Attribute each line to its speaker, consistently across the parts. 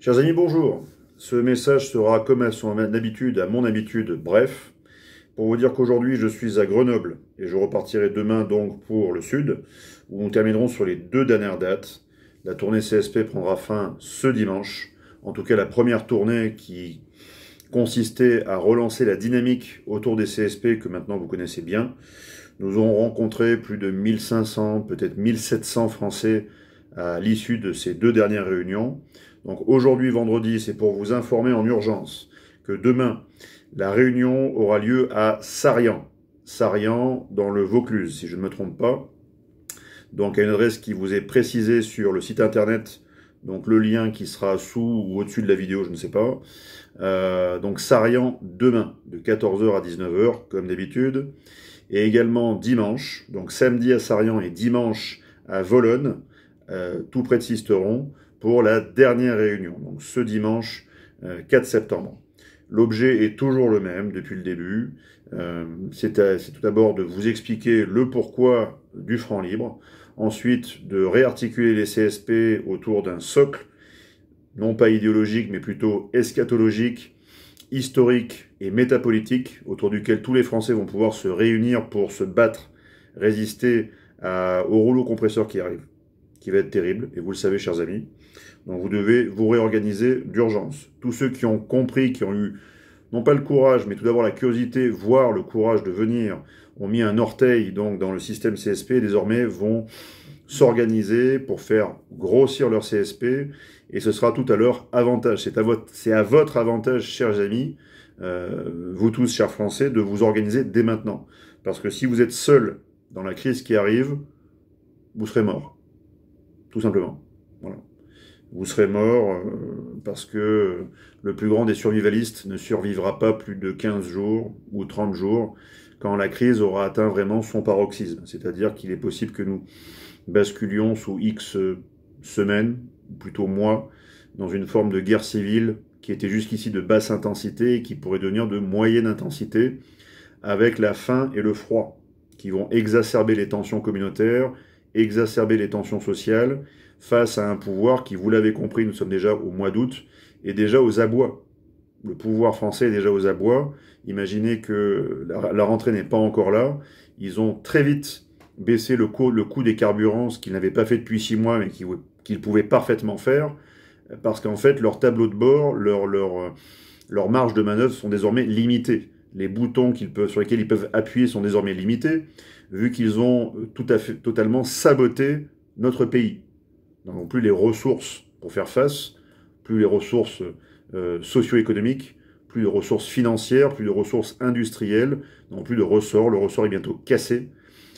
Speaker 1: Chers amis, bonjour. Ce message sera comme à son habitude, à mon habitude, bref, pour vous dire qu'aujourd'hui je suis à Grenoble et je repartirai demain donc pour le sud, où nous terminerons sur les 2 dernières dates. La tournée CSP prendra fin ce dimanche, en tout cas la première tournée qui consistait à relancer la dynamique autour des CSP que maintenant vous connaissez bien. Nous aurons rencontré plus de 1500, peut-être 1700 Français à l'issue de ces 2 dernières réunions. Donc aujourd'hui, vendredi, c'est pour vous informer en urgence que demain, la réunion aura lieu à Sarian. Sarian, dans le Vaucluse, si je ne me trompe pas. Donc à une adresse qui vous est précisée sur le site internet, donc le lien qui sera sous ou au-dessus de la vidéo, je ne sais pas. Donc Sarian, demain, de 14h à 19h, comme d'habitude. Et également dimanche, donc samedi à Sarian et dimanche à Volonne, tout près de Sisteron, pour la dernière réunion, donc ce dimanche 4 septembre. L'objet est toujours le même depuis le début, c'est tout d'abord de vous expliquer le pourquoi du franc libre, ensuite de réarticuler les CSP autour d'un socle, non pas idéologique mais plutôt eschatologique, historique et métapolitique, autour duquel tous les Français vont pouvoir se réunir pour se battre, résister au rouleau compresseur qui arrive, qui va être terrible, et vous le savez, chers amis. Donc vous devez vous réorganiser d'urgence. Tous ceux qui ont compris, qui ont eu, non pas le courage, mais tout d'abord la curiosité, voire le courage de venir, ont mis un orteil donc dans le système CSP, et désormais vont s'organiser pour faire grossir leur CSP, et ce sera tout à leur avantage. C'est à votre avantage, chers amis, vous tous, chers Français, de vous organiser dès maintenant. Parce que si vous êtes seuls dans la crise qui arrive, vous serez mort. Tout simplement. Voilà. Vous serez mort parce que le plus grand des survivalistes ne survivra pas plus de 15 jours ou 30 jours quand la crise aura atteint vraiment son paroxysme. C'est-à-dire qu'il est possible que nous basculions sous X semaines, ou plutôt mois, dans une forme de guerre civile qui était jusqu'ici de basse intensité et qui pourrait devenir de moyenne intensité, avec la faim et le froid, qui vont exacerber les tensions communautaires, exacerber les tensions sociales, face à un pouvoir qui, vous l'avez compris, nous sommes déjà au mois d'août, est déjà aux abois. Le pouvoir français est déjà aux abois. Imaginez que la rentrée n'est pas encore là. Ils ont très vite baissé le coût des carburants, ce qu'ils n'avaient pas fait depuis 6 mois, mais qu'ils pouvaient parfaitement faire, parce qu'en fait, leur tableau de bord, leur marge de manœuvre sont désormais limitées. Les boutons sur lesquels ils peuvent appuyer sont désormais limités, vu qu'ils ont totalement saboté notre pays. Nous n'avons plus les ressources pour faire face, plus les ressources socio-économiques, plus de ressources financières, plus de ressources industrielles, non plus de ressort. Le ressort est bientôt cassé.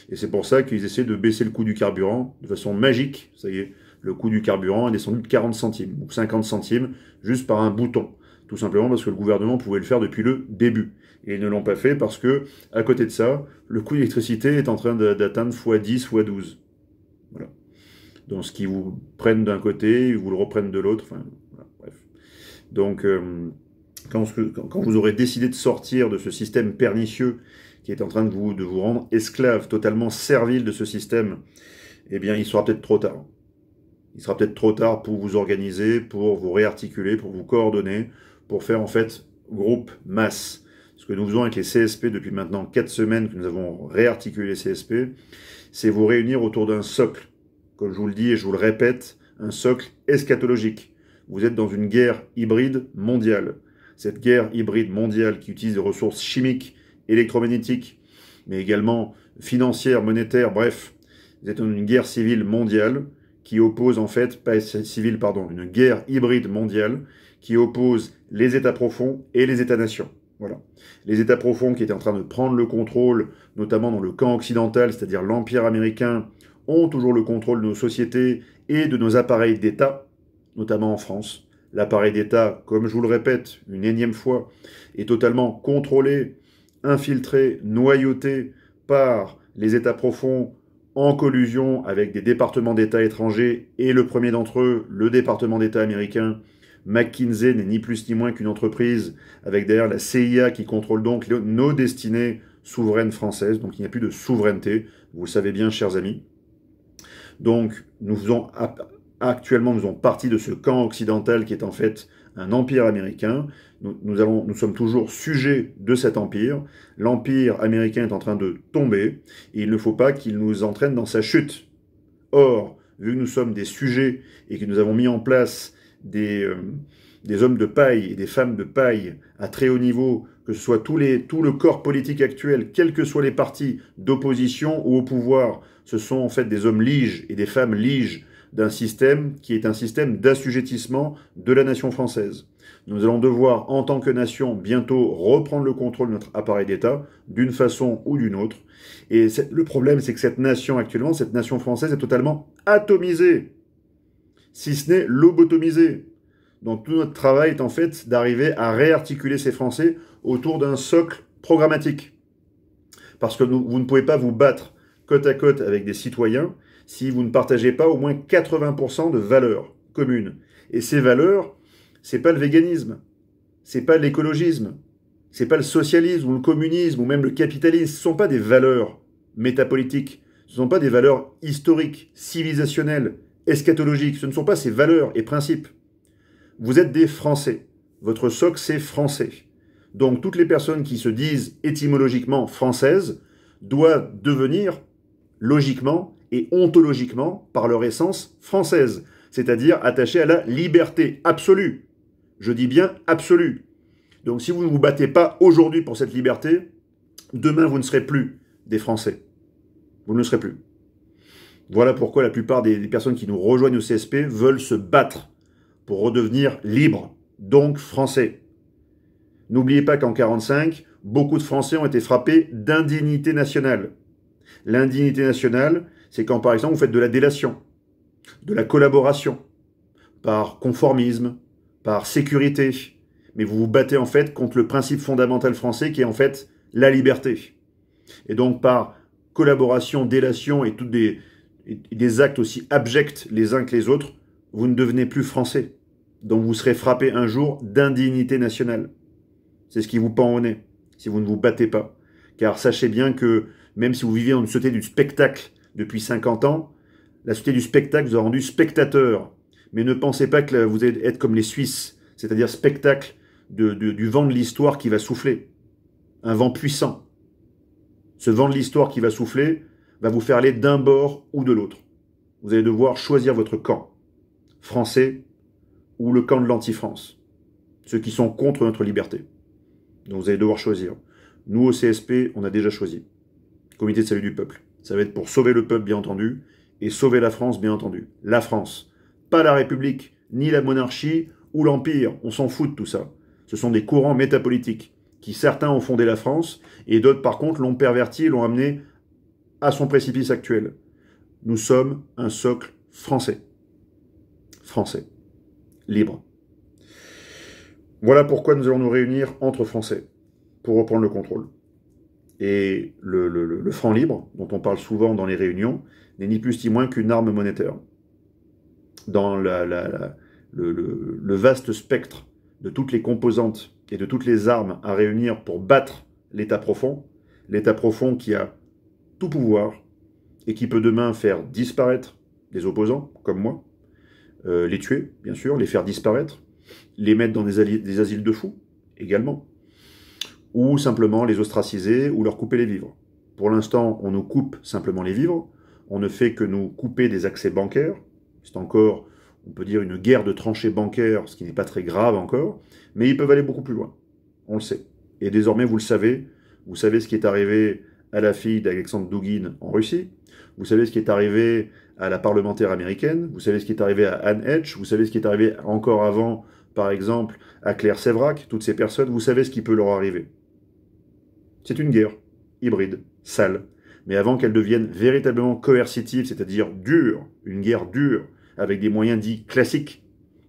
Speaker 1: Et c'est pour ça qu'ils essaient de baisser le coût du carburant de façon magique. Ça y est, le coût du carburant est descendu de 40 centimes, ou 50 centimes, juste par un bouton. Tout simplement parce que le gouvernement pouvait le faire depuis le début. Et ils ne l'ont pas fait parce que, à côté de ça, le coût de l'électricité est en train d'atteindre x10, x12. Voilà. Donc ce qu'ils vous prennent d'un côté, ils vous le reprennent de l'autre. Enfin, voilà, bref. Donc, quand vous aurez décidé de sortir de ce système pernicieux qui est en train de vous rendre esclave, totalement servile de ce système, eh bien, il sera peut-être trop tard. Il sera peut-être trop tard pour vous organiser, pour vous réarticuler, pour vous coordonner, pour faire en fait groupe masse. Ce que nous faisons avec les CSP depuis maintenant 4 semaines que nous avons réarticulé les CSP, c'est vous réunir autour d'un socle. Comme je vous le dis et je vous le répète, un socle eschatologique. Vous êtes dans une guerre hybride mondiale. Cette guerre hybride mondiale qui utilise des ressources chimiques, électromagnétiques, mais également financières, monétaires, bref. Vous êtes dans une guerre civile mondiale qui oppose en fait, pas civile, pardon, une guerre hybride mondiale qui oppose les États profonds et les États-nations. Voilà. Les États profonds qui étaient en train de prendre le contrôle, notamment dans le camp occidental, c'est-à-dire l'Empire américain, ont toujours le contrôle de nos sociétés et de nos appareils d'État, notamment en France. L'appareil d'État, comme je vous le répète une énième fois, est totalement contrôlé, infiltré, noyauté par les États profonds en collusion avec des départements d'État étrangers et le premier d'entre eux, le département d'État américain. McKinsey n'est ni plus ni moins qu'une entreprise avec derrière la CIA qui contrôle donc nos destinées souveraines françaises. Donc il n'y a plus de souveraineté, vous le savez bien, chers amis. Donc nous faisons actuellement, nous faisons partie de ce camp occidental qui est en fait un empire américain. Nous sommes toujours sujets de cet empire. L'empire américain est en train de tomber et il ne faut pas qu'il nous entraîne dans sa chute. Or, vu que nous sommes des sujets et que nous avons mis en place des hommes de paille et des femmes de paille à très haut niveau, que ce soit tout le corps politique actuel, quels que soient les partis d'opposition ou au pouvoir, ce sont en fait des hommes liges et des femmes liges d'un système qui est un système d'assujettissement de la nation française. Nous allons devoir, en tant que nation, bientôt reprendre le contrôle de notre appareil d'État, d'une façon ou d'une autre. Et le problème, c'est que cette nation actuellement, cette nation française est totalement atomisée, si ce n'est lobotomisée. Donc tout notre travail est en fait d'arriver à réarticuler ces Français autour d'un socle programmatique. Parce que vous ne pouvez pas vous battre côte à côte avec des citoyens si vous ne partagez pas au moins 80% de valeurs communes. Et ces valeurs, c'est pas le véganisme, c'est pas l'écologisme, c'est pas le socialisme ou le communisme ou même le capitalisme. Ce ne sont pas des valeurs métapolitiques, ce ne sont pas des valeurs historiques, civilisationnelles, eschatologiques. Ce ne sont pas ces valeurs et principes. Vous êtes des Français. Votre socle, c'est français. Donc toutes les personnes qui se disent étymologiquement françaises doivent devenir logiquement et ontologiquement, par leur essence, françaises, c'est-à-dire attachées à la liberté absolue. Je dis bien absolue. Donc si vous ne vous battez pas aujourd'hui pour cette liberté, demain vous ne serez plus des Français. Vous ne le serez plus. Voilà pourquoi la plupart des personnes qui nous rejoignent au CSP veulent se battre pour redevenir libres, donc français. N'oubliez pas qu'en 1945, beaucoup de Français ont été frappés d'indignité nationale. L'indignité nationale, c'est quand, par exemple, vous faites de la délation, de la collaboration, par conformisme, par sécurité, mais vous vous battez en fait contre le principe fondamental français qui est en fait la liberté. Et donc par collaboration, délation et tous des actes aussi abjects les uns que les autres, vous ne devenez plus français. Donc vous serez frappé un jour d'indignité nationale. C'est ce qui vous pend au nez, si vous ne vous battez pas. Car sachez bien que même si vous vivez dans une société du spectacle depuis 50 ans, la société du spectacle vous a rendu spectateur. Mais ne pensez pas que vous allez être comme les Suisses, c'est-à-dire spectacle du vent de l'histoire qui va souffler. Un vent puissant. Ce vent de l'histoire qui va souffler va vous faire aller d'un bord ou de l'autre. Vous allez devoir choisir votre camp, français ou le camp de l'anti-France, ceux qui sont contre notre liberté. Donc vous allez devoir choisir. Nous, au CSP, on a déjà choisi. Comité de salut du peuple. Ça va être pour sauver le peuple, bien entendu, et sauver la France, bien entendu. La France. Pas la République, ni la monarchie, ou l'Empire. On s'en fout de tout ça. Ce sont des courants métapolitiques, qui certains ont fondé la France, et d'autres, par contre, l'ont perverti et l'ont amené à son précipice actuel. Nous sommes un socle français. Français. Libre. Voilà pourquoi nous allons nous réunir entre Français, pour reprendre le contrôle. Et le franc libre, dont on parle souvent dans les réunions, n'est ni plus ni moins qu'une arme monétaire. Dans le vaste spectre de toutes les composantes et de toutes les armes à réunir pour battre l'État profond qui a tout pouvoir et qui peut demain faire disparaître des opposants, comme moi, les tuer, bien sûr, les faire disparaître, les mettre dans des asiles de fous, également, ou simplement les ostraciser ou leur couper les vivres. Pour l'instant, on nous coupe simplement les vivres, on ne fait que nous couper des accès bancaires, c'est encore, on peut dire, une guerre de tranchées bancaires, ce qui n'est pas très grave encore, mais ils peuvent aller beaucoup plus loin, on le sait. Et désormais, vous savez ce qui est arrivé à la fille d'Alexandre Douguine en Russie, vous savez ce qui est arrivé à la parlementaire américaine, vous savez ce qui est arrivé à Anne Hedge, vous savez ce qui est arrivé encore avant, par exemple, à Claire Sévrac, toutes ces personnes, vous savez ce qui peut leur arriver. C'est une guerre hybride, sale, mais avant qu'elle devienne véritablement coercitive, c'est-à-dire dure, une guerre dure, avec des moyens dits classiques,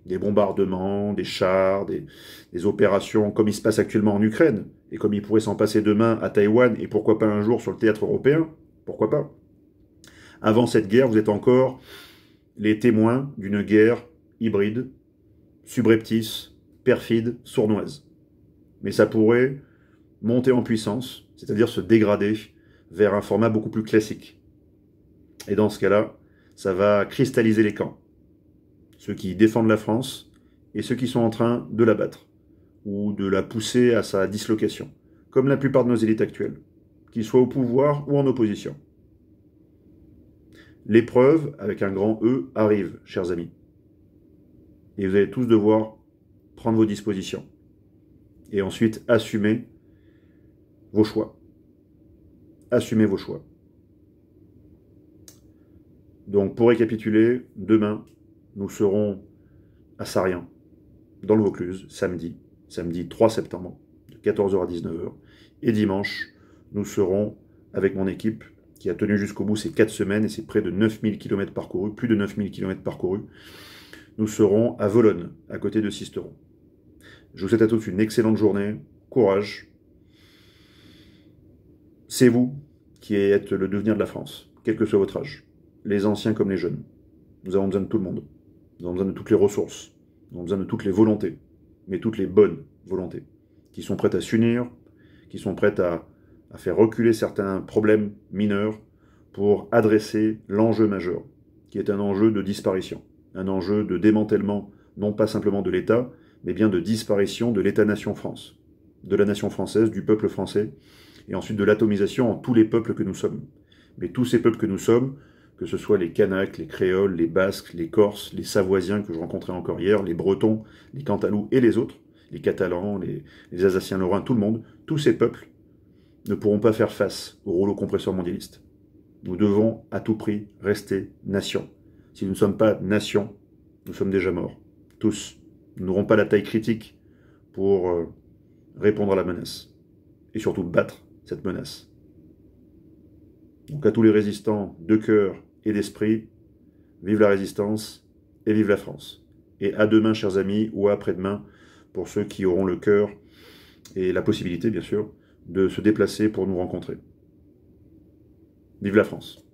Speaker 1: des bombardements, des chars, des opérations comme il se passe actuellement en Ukraine, et comme il pourrait s'en passer demain à Taïwan, et pourquoi pas un jour sur le théâtre européen, pourquoi pas. Avant cette guerre, vous êtes encore les témoins d'une guerre hybride, subreptice, perfide, sournoise. Mais ça pourrait monter en puissance, c'est-à-dire se dégrader vers un format beaucoup plus classique. Et dans ce cas-là, ça va cristalliser les camps. ceux qui défendent la France et ceux qui sont en train de la battre ou de la pousser à sa dislocation, comme la plupart de nos élites actuelles, qu'ils soient au pouvoir ou en opposition. L'épreuve, avec un grand E, arrive, chers amis. Et vous allez tous devoir prendre vos dispositions. Et ensuite, assumer vos choix. Assumez vos choix. Donc, pour récapituler, demain, nous serons à Sarriens, dans le Vaucluse, samedi 3 septembre, de 14h à 19h. Et dimanche, nous serons avec mon équipe, qui a tenu jusqu'au bout ces 4 semaines, et c'est près de 9000 km parcourus, plus de 9000 km parcourus. Nous serons à Volonne, à côté de Sisteron. Je vous souhaite à tous une excellente journée, courage. C'est vous qui êtes le devenir de la France, quel que soit votre âge, les anciens comme les jeunes. Nous avons besoin de tout le monde. Nous avons besoin de toutes les ressources. Nous avons besoin de toutes les volontés, mais toutes les bonnes volontés, qui sont prêtes à s'unir, qui sont prêtes à faire reculer certains problèmes mineurs pour adresser l'enjeu majeur, qui est un enjeu de disparition, un enjeu de démantèlement, non pas simplement de l'État, mais bien de disparition de l'État-nation France, de la nation française, du peuple français, et ensuite de l'atomisation en tous les peuples que nous sommes. Mais tous ces peuples que nous sommes, que ce soit les Kanaks, les Créoles, les Basques, les Corses, les Savoisiens que je rencontrais encore hier, les Bretons, les Cantalous et les autres, les Catalans, les Alsaciens lorrains, tout le monde, tous ces peuples ne pourront pas faire face au rouleau compresseur mondialiste. Nous devons à tout prix rester nation. Si nous ne sommes pas nation, nous sommes déjà morts. Tous. Nous n'aurons pas la taille critique pour répondre à la menace. Et surtout battre cette menace. Donc à tous les résistants de cœur et d'esprit, vive la résistance et vive la France. Et à demain, chers amis, ou à après-demain, pour ceux qui auront le cœur et la possibilité, bien sûr, de se déplacer pour nous rencontrer. Vive la France!